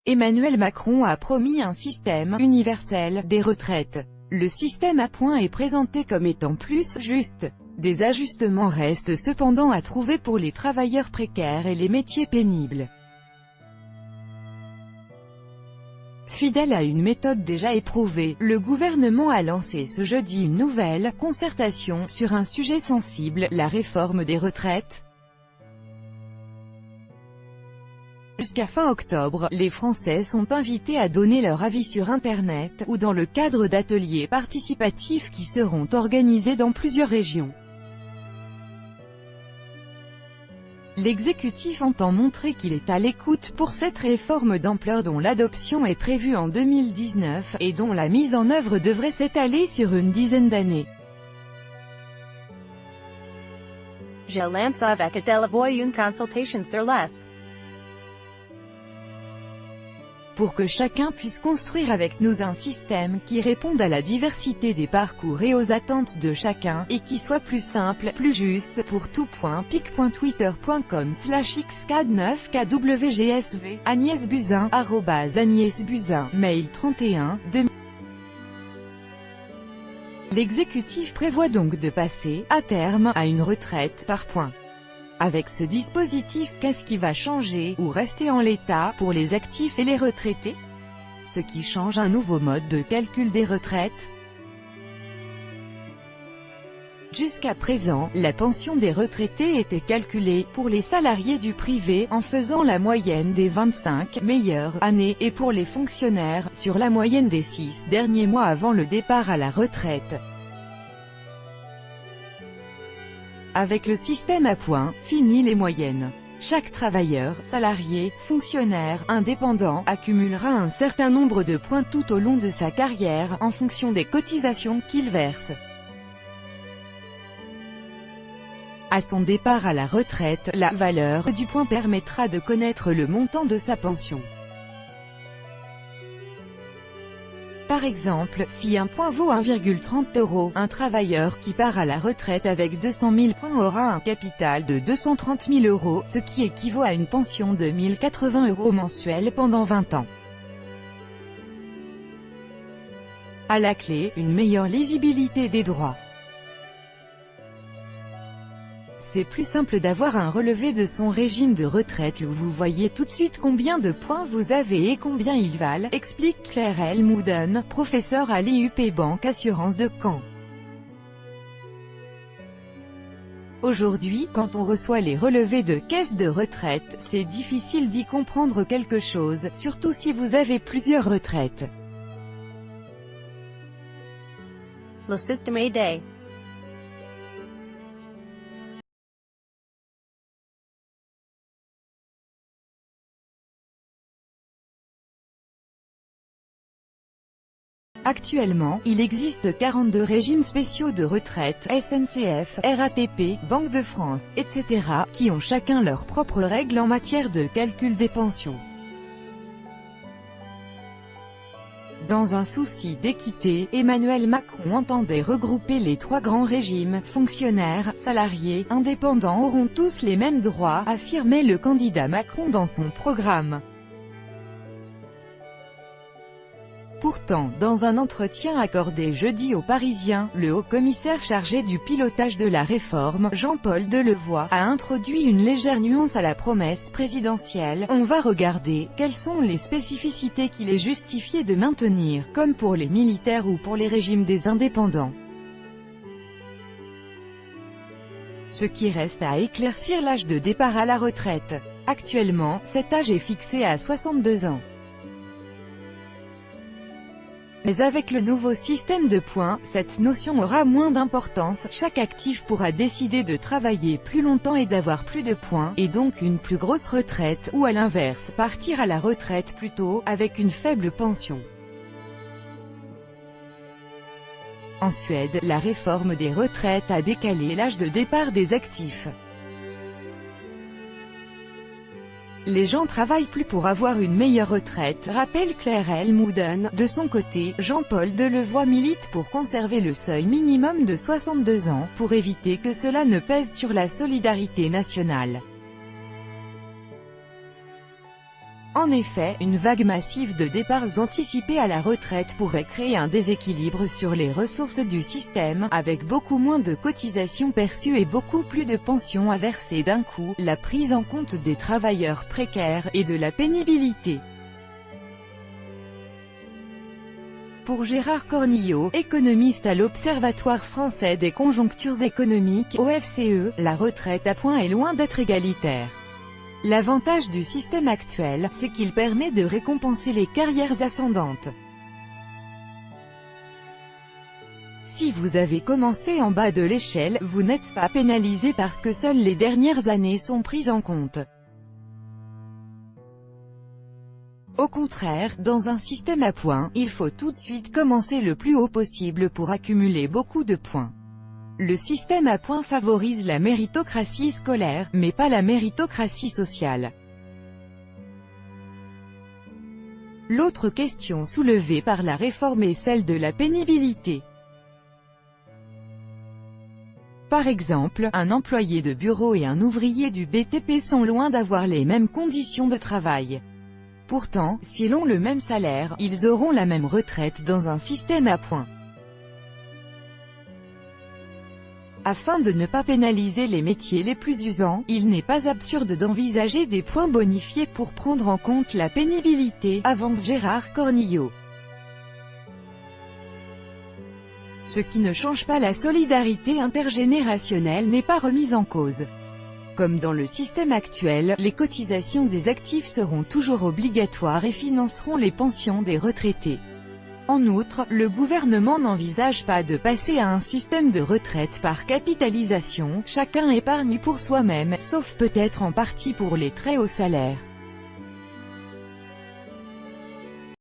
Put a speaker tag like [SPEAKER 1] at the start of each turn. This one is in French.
[SPEAKER 1] Emmanuel Macron a promis un système universel des retraites. Le système à points est présenté comme étant plus juste. Des ajustements restent cependant à trouver pour les travailleurs précaires et les métiers pénibles. Fidèle à une méthode déjà éprouvée, le gouvernement a lancé ce jeudi une nouvelle concertation sur un sujet sensible, la réforme des retraites. Jusqu'à fin octobre, les Français sont invités à donner leur avis sur Internet, ou dans le cadre d'ateliers participatifs qui seront organisés dans plusieurs régions. L'exécutif entend montrer qu'il est à l'écoute pour cette réforme d'ampleur dont l'adoption est prévue en 2019, et dont la mise en œuvre devrait s'étaler sur une dizaine d'années.
[SPEAKER 2] Je lance avec une consultation sur les.
[SPEAKER 1] Pour que chacun puisse construire avec nous un système qui réponde à la diversité des parcours et aux attentes de chacun, et qui soit plus simple, plus juste, pour tout. pic.twitter.com/xcad9kwgsv, Agnès Buzyn, @Agnès Buzyn, mail 31 2000. L'exécutif prévoit donc de passer, à terme, à une retraite par points. Avec ce dispositif, qu'est-ce qui va changer, ou rester en l'état, pour les actifs et les retraités? Ce qui change un nouveau mode de calcul des retraites. Jusqu'à présent, la pension des retraités était calculée, pour les salariés du privé, en faisant la moyenne des 25 meilleures années, et pour les fonctionnaires, sur la moyenne des 6 derniers mois avant le départ à la retraite. Avec le système à points, fini les moyennes. Chaque travailleur, salarié, fonctionnaire, indépendant, accumulera un certain nombre de points tout au long de sa carrière, en fonction des cotisations qu'il verse. À son départ à la retraite, la valeur du point permettra de connaître le montant de sa pension. Par exemple, si un point vaut 1,30 €, un travailleur qui part à la retraite avec 200 000 points aura un capital de 230 000 €, ce qui équivaut à une pension de 1 080 € mensuels pendant 20 ans. À la clé, une meilleure lisibilité des droits. C'est plus simple d'avoir un relevé de son régime de retraite où vous voyez tout de suite combien de points vous avez et combien ils valent, explique Claire Elmouden, professeure à l'IUP Banque Assurance de Caen. Aujourd'hui, quand on reçoit les relevés de caisse de retraite, c'est difficile d'y comprendre quelque chose, surtout si vous avez plusieurs retraites.
[SPEAKER 2] Le système aidé.
[SPEAKER 1] Actuellement, il existe 42 régimes spéciaux de retraite, SNCF, RATP, Banque de France, etc., qui ont chacun leurs propres règles en matière de calcul des pensions. Dans un souci d'équité, Emmanuel Macron entendait regrouper les trois grands régimes, fonctionnaires, salariés, indépendants auront tous les mêmes droits, affirmait le candidat Macron dans son programme. Pourtant, dans un entretien accordé jeudi aux Parisiens, le haut-commissaire chargé du pilotage de la réforme, Jean-Paul Delevoye, a introduit une légère nuance à la promesse présidentielle. On va regarder, quelles sont les spécificités qu'il est justifié de maintenir, comme pour les militaires ou pour les régimes des indépendants. Ce qui reste à éclaircir l'âge de départ à la retraite. Actuellement, cet âge est fixé à 62 ans. Mais avec le nouveau système de points, cette notion aura moins d'importance, chaque actif pourra décider de travailler plus longtemps et d'avoir plus de points, et donc une plus grosse retraite, ou à l'inverse, partir à la retraite plus tôt, avec une faible pension. En Suède, la réforme des retraites a décalé l'âge de départ des actifs. Les gens travaillent plus pour avoir une meilleure retraite, rappelle Claire Elmouden. De son côté, Jean-Paul Delevoye milite pour conserver le seuil minimum de 62 ans, pour éviter que cela ne pèse sur la solidarité nationale. En effet, une vague massive de départs anticipés à la retraite pourrait créer un déséquilibre sur les ressources du système, avec beaucoup moins de cotisations perçues et beaucoup plus de pensions à verser d'un coup, la prise en compte des travailleurs précaires, et de la pénibilité. Pour Gérard Cornillo, économiste à l'Observatoire français des conjonctures économiques, OFCE, la retraite à points est loin d'être égalitaire. L'avantage du système actuel, c'est qu'il permet de récompenser les carrières ascendantes. Si vous avez commencé en bas de l'échelle, vous n'êtes pas pénalisé parce que seules les dernières années sont prises en compte. Au contraire, dans un système à points, il faut tout de suite commencer le plus haut possible pour accumuler beaucoup de points. Le système à points favorise la méritocratie scolaire, mais pas la méritocratie sociale. L'autre question soulevée par la réforme est celle de la pénibilité. Par exemple, un employé de bureau et un ouvrier du BTP sont loin d'avoir les mêmes conditions de travail. Pourtant, s'ils ont le même salaire, ils auront la même retraite dans un système à points. Afin de ne pas pénaliser les métiers les plus usants, il n'est pas absurde d'envisager des points bonifiés pour prendre en compte la pénibilité, avance Gérard Cornillo. Ce qui ne change pas la solidarité intergénérationnelle n'est pas remise en cause. Comme dans le système actuel, les cotisations des actifs seront toujours obligatoires et financeront les pensions des retraités. En outre, le gouvernement n'envisage pas de passer à un système de retraite par capitalisation, chacun épargne pour soi-même, sauf peut-être en partie pour les très hauts salaires.